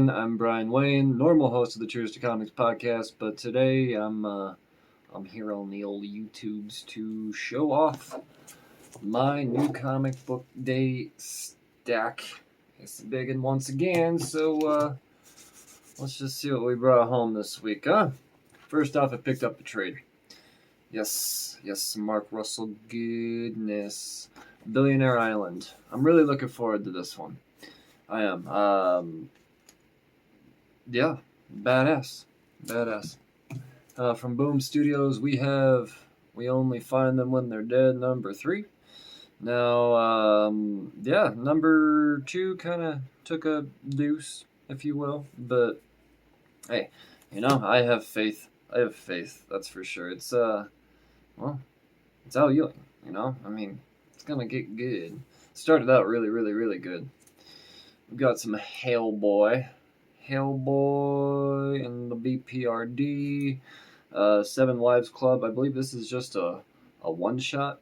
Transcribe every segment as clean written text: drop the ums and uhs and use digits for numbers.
everyone. I'm Brian Wayne, normal host of the Cheers to Comics podcast, but today I'm here on the old YouTubes to show off my new comic book day stack. It's a big one once again, so let's just see what we brought home this week, huh? First off, I picked up a trade. Yes, Mark Russell goodness. Billionaire Island. I'm really looking forward to this one. I am. Yeah, badass. From Boom Studios, we Only Find Them When They're Dead, number 3. Now, number 2 kind of took a deuce, if you will. But, hey, I have faith. That's for sure. It's Al Ewing, I mean, it's gonna get good. Started out really, really, really good. We've got some Hellboy and the BPRD, 7 Lives Club. I believe this is just a one-shot.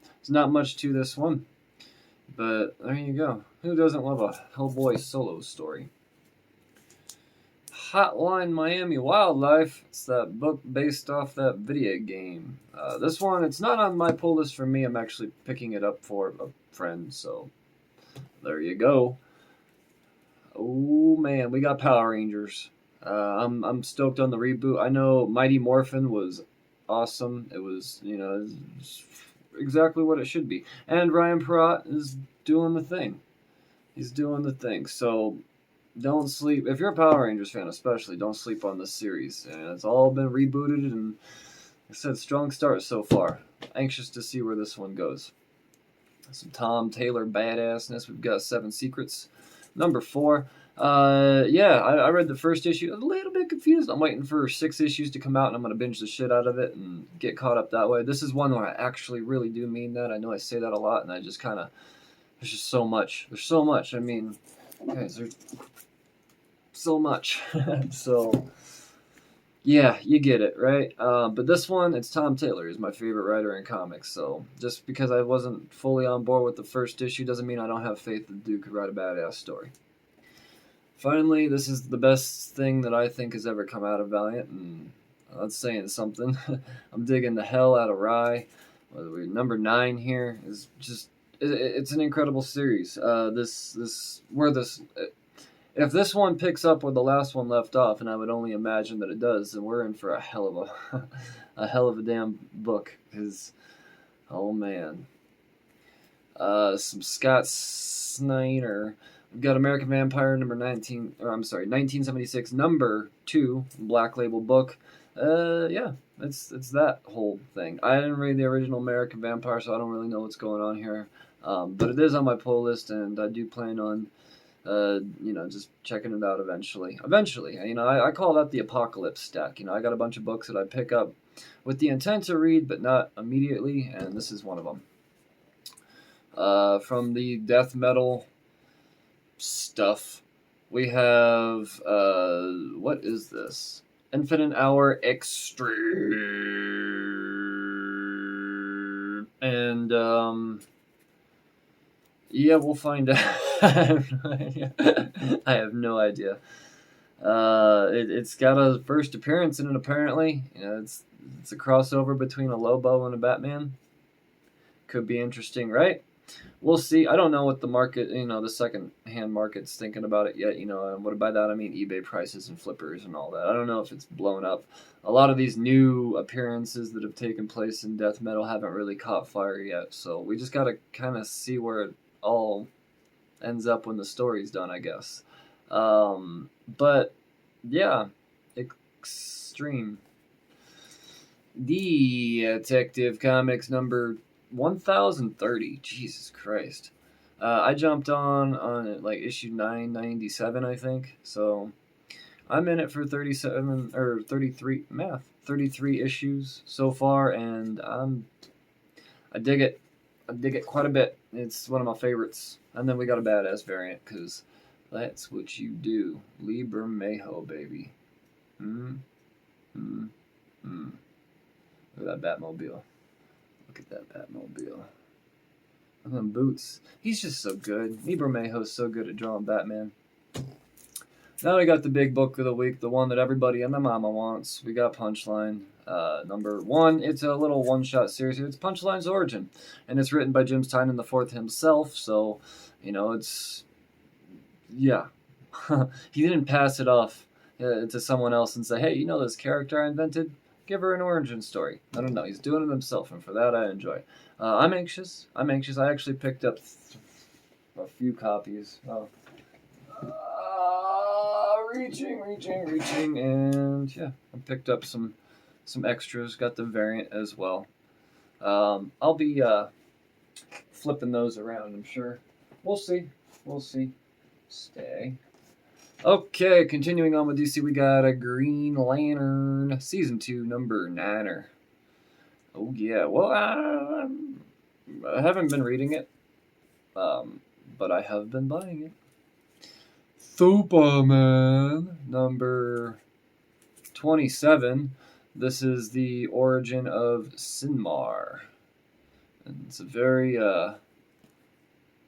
There's not much to this one, but there you go. Who doesn't love a Hellboy solo story? Hotline Miami Wildlife. It's that book based off that video game. This one, it's not on my pull list for me. I'm actually picking it up for a friend, so there you go. Oh man, we got Power Rangers. I'm stoked on the reboot. I know Mighty Morphin was awesome. It was, it's exactly what it should be. And Ryan Perot is doing the thing. He's doing the thing. So don't sleep. If you're a Power Rangers fan, especially, don't sleep on this series. And it's all been rebooted, and like I said, strong start so far. Anxious to see where this one goes. Some Tom Taylor badassness. We've got 7 Secrets. Number 4. I read the first issue. A little bit confused. I'm waiting for 6 issues to come out, and I'm going to binge the shit out of it and get caught up that way. This is one where I actually really do mean that. I know I say that a lot, and I just kind of... There's just so much. There's so much. I mean, guys, there's so much. So, yeah, you get it, right? But this one, it's Tom Taylor. He's my favorite writer in comics. So just because I wasn't fully on board with the first issue doesn't mean I don't have faith that the dude could write a badass story. Finally, this is the best thing that I think has ever come out of Valiant, and that's saying something. I'm digging the hell out of Rye. Number 9 here is just... It's an incredible series. If this one picks up where the last one left off, and I would only imagine that it does, then we're in for a hell of a damn book. Because, oh man, some Scott Snyder. We've got American Vampire number 1976, number 2, Black Label book. It's that whole thing. I didn't read the original American Vampire, so I don't really know what's going on here. But it is on my pull list, and I do plan on, just checking it out eventually. I call that the apocalypse stack. I got a bunch of books that I pick up with the intent to read, but not immediately, and this is one of them. From the death metal stuff, we have, what is this? Infinite Hour Extreme. And, we'll find out. I have no idea. It's got a first appearance in it, apparently. It's a crossover between a Lobo and a Batman. Could be interesting, right? We'll see. I don't know what the market, the second-hand market's thinking about it yet. And by that I mean eBay prices and flippers and all that. I don't know if it's blown up. A lot of these new appearances that have taken place in death metal haven't really caught fire yet. So we just got to kind of see where it all ends up when the story's done, I guess. But, yeah. Extreme. Detective Comics number 1030. Jesus Christ. I jumped on it like issue 997, I think. So I'm in it for 33 issues so far, and I dig it. I dig it quite a bit. It's one of my favorites. And then we got a badass variant, because that's what you do. Liber Mayho, baby. Look at that Batmobile. Look at that Batmobile. Look at them boots. He's just so good. Liber Mayho's so good at drawing Batman. Now we got the big book of the week, the one that everybody and the mama wants. We got Punchline. Number 1, it's a little one-shot series. It's Punchline's origin, and it's written by Jim Tynan the Fourth himself. So, it's yeah. He didn't pass it off to someone else and say, "Hey, this character I invented? Give her an origin story." I don't know. He's doing it himself, and for that I enjoy. I'm anxious. I actually picked up a few copies. Oh. Reaching, and yeah, I picked up some extras. Got the variant as well. I'll be flipping those around, I'm sure. We'll see. Stay. Okay, continuing on with DC, we got a Green Lantern Season 2, number 9. Oh yeah, well, I haven't been reading it, but I have been buying it. Superman, number 27. This is the origin of Sinmar. And it's a very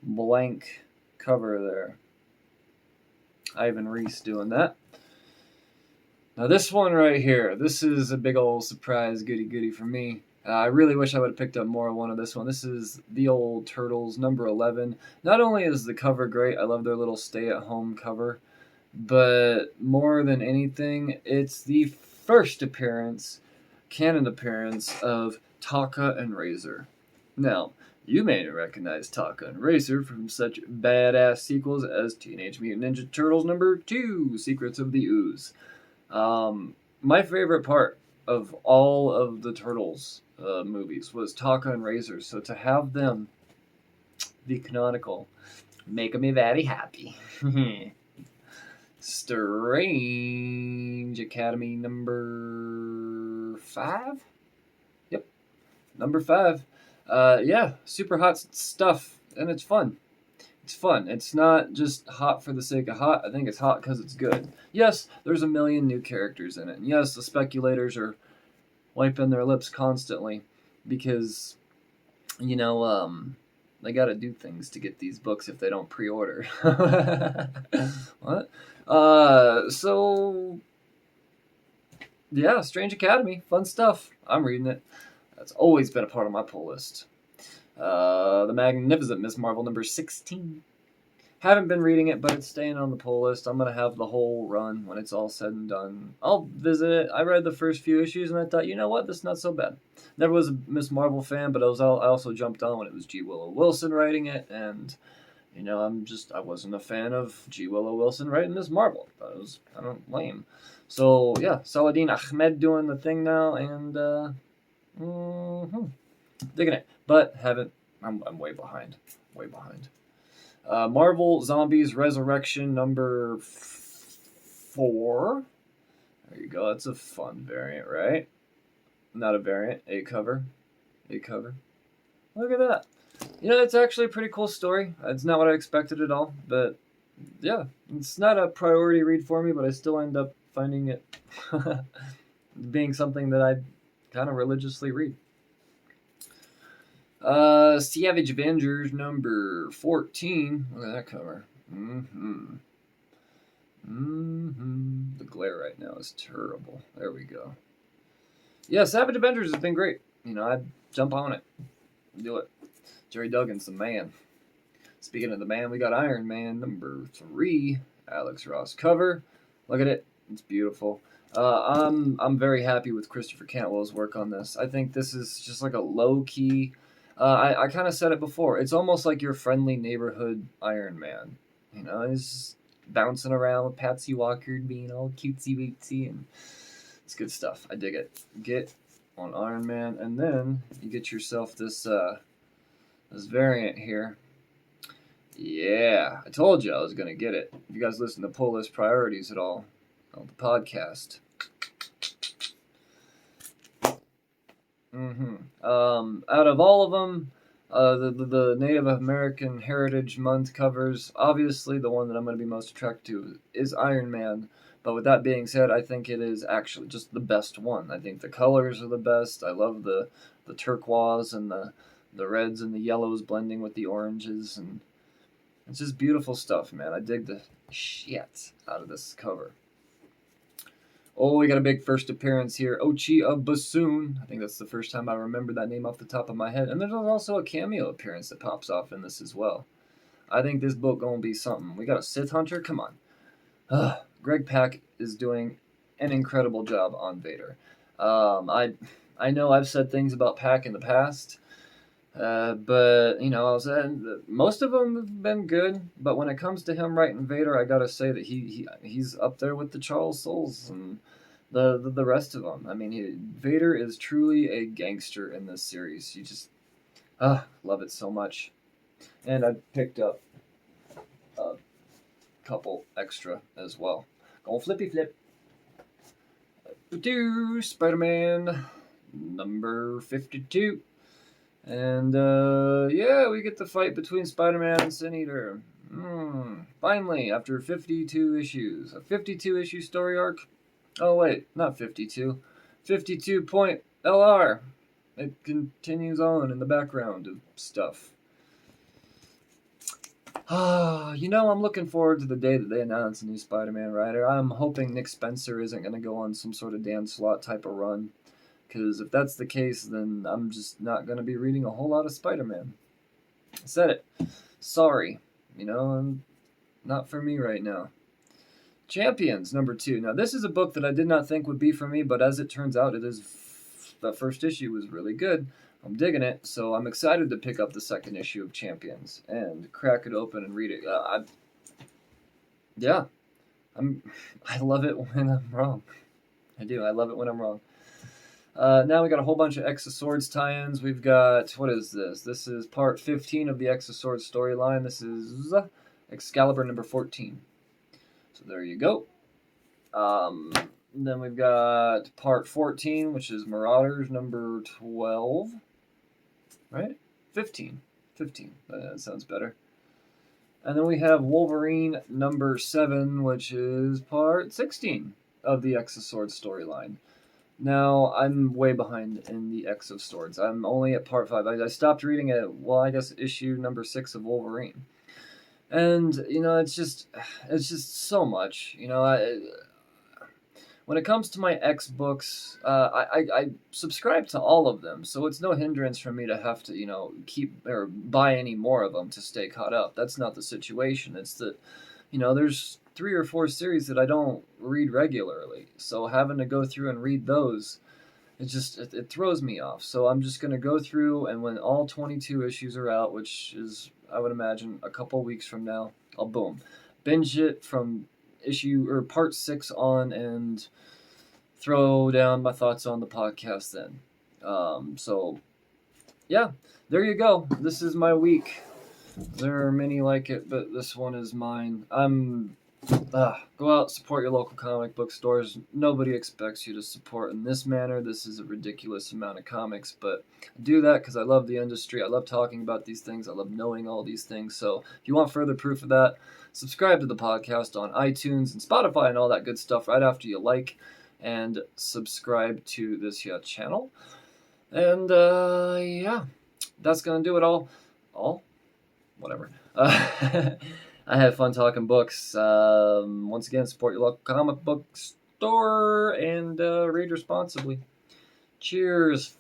blank cover there. Ivan Reese doing that. Now this one right here, this is a big old surprise goody for me. I really wish I would have picked up more of one of this one. This is The Old Turtles, number 11. Not only is the cover great, I love their little stay-at-home cover, but more than anything, it's the first canon appearance of Taka and Razor. Now, you may recognize Taka and Razor from such badass sequels as Teenage Mutant Ninja Turtles number 2, Secrets of the Ooze. My favorite part of all of the Turtles movies was Taka and Razor, so to have them be canonical make me very happy. Strange Academy number 5? Yep, number 5. Yeah, super hot stuff, and it's fun. It's not just hot for the sake of hot. I think it's hot because it's good. Yes, there's a million new characters in it. And yes, the speculators are wiping their lips constantly because, they got to do things to get these books if they don't pre-order. What? So, yeah, Strange Academy. Fun stuff. I'm reading it. That's always been a part of my pull list. The Magnificent Miss Marvel number 16. Haven't been reading it, but it's staying on the pull list. I'm going to have the whole run when it's all said and done. I'll visit it. I read the first few issues and I thought, you know what? This is not so bad. Never was a Miss Marvel fan, but I also jumped on when it was G. Willow Wilson writing it, and I wasn't a fan of G. Willow Wilson writing Miss Marvel. I thought it was kind of lame. So yeah, Saladin Ahmed doing the thing now, and digging it, but I'm way behind. Marvel Zombies Resurrection number 4. There you go. That's a fun variant, right? Not a variant, a cover. Look at that. It's actually a pretty cool story. It's not what I expected at all, but yeah, it's not a priority read for me, but I still end up finding it being something that I kind of religiously read. Savage Avengers number 14. Look at that cover. The glare right now is terrible. There we go. Yeah, Savage Avengers has been great. I'd jump on it. Do it. Jerry Duggan's the man. Speaking of the man, we got Iron Man number 3. Alex Ross cover. Look at it. It's beautiful. I'm very happy with Christopher Cantwell's work on this. I think this is just like a low-key... I kind of said it before. It's almost like your friendly neighborhood Iron Man. He's bouncing around with Patsy Walker being all cutesy-weetsy, and it's good stuff. I dig it. Get on Iron Man, and then you get yourself this variant here. Yeah, I told you I was going to get it. If you guys listen to Pull List Priorities at all on the podcast. Out of all of them, the Native American Heritage Month covers, obviously the one that I'm going to be most attracted to is Iron Man. But with that being said, I think it is actually just the best one. I think the colors are the best. I love the turquoise and the reds and the yellows blending with the oranges, and It's just beautiful stuff, man. I dig the shit out of this cover. Oh, we got a big first appearance here. Ochi of Bassoon. I think that's the first time I remember that name off the top of my head. And there's also a cameo appearance that pops off in this as well. I think this book gonna be something. We got a Sith Hunter? Come on. Greg Pak is doing an incredible job on Vader. I know I've said things about Pak in the past, but I was saying most of them have been good. But when it comes to him writing Vader, I gotta say that he's up there with the Charles Soules and the rest of them. I mean, Vader is truly a gangster in this series. You just love it so much. And I picked up a couple extra as well. Go flippy flip. Spider-Man number 52. And we get the fight between Spider-Man and Sin Eater. Finally, after 52 issues. A 52 issue story arc. Oh wait, not 52. 52.LR. It continues on in the background of stuff. I'm looking forward to the day that they announce a new Spider-Man writer. I'm hoping Nick Spencer isn't going to go on some sort of Dan Slott type of run. Because if that's the case, then I'm just not going to be reading a whole lot of Spider-Man. I said it. Sorry. Not for me right now. Champions, number 2. Now, this is a book that I did not think would be for me, but as it turns out, the first issue was really good. I'm digging it, so I'm excited to pick up the second issue of Champions and crack it open and read it. I love it when I'm wrong. I do. I love it when I'm wrong. Now we got a whole bunch of X of Swords tie-ins. We've got, what is this? This is part 15 of the X of Swords storyline. This is Excalibur number 14. So there you go. Then we've got part 14, which is Marauders number 12. Right? 15. That sounds better. And then we have Wolverine number 7, which is part 16 of the X of Swords storyline. Now, I'm way behind in the X of Swords. I'm only at part 5. I stopped reading issue number 6 of Wolverine. And, it's just so much. When it comes to my X books, I subscribe to all of them, so it's no hindrance for me to have to, keep or buy any more of them to stay caught up. That's not the situation. It's that, there's 3 or 4 series that I don't read regularly, so having to go through and read those, it throws me off. So I'm just going to go through, and when all 22 issues are out, which is, I would imagine, a couple weeks from now, I'll binge it from part 6 on and throw down my thoughts on the podcast then. There you go. This is my week. There are many like it, but this one is mine. Go out, support your local comic book stores. Nobody expects you to support in this manner. This is a ridiculous amount of comics, but I do that because I love the industry. I love talking about these things. I love knowing all these things. So if you want further proof of that, subscribe to the podcast on iTunes and Spotify and all that good stuff right after you like and subscribe to this channel. And that's going to do it all. Whatever. I had fun talking books. Once again, support your local comic book store and read responsibly. Cheers.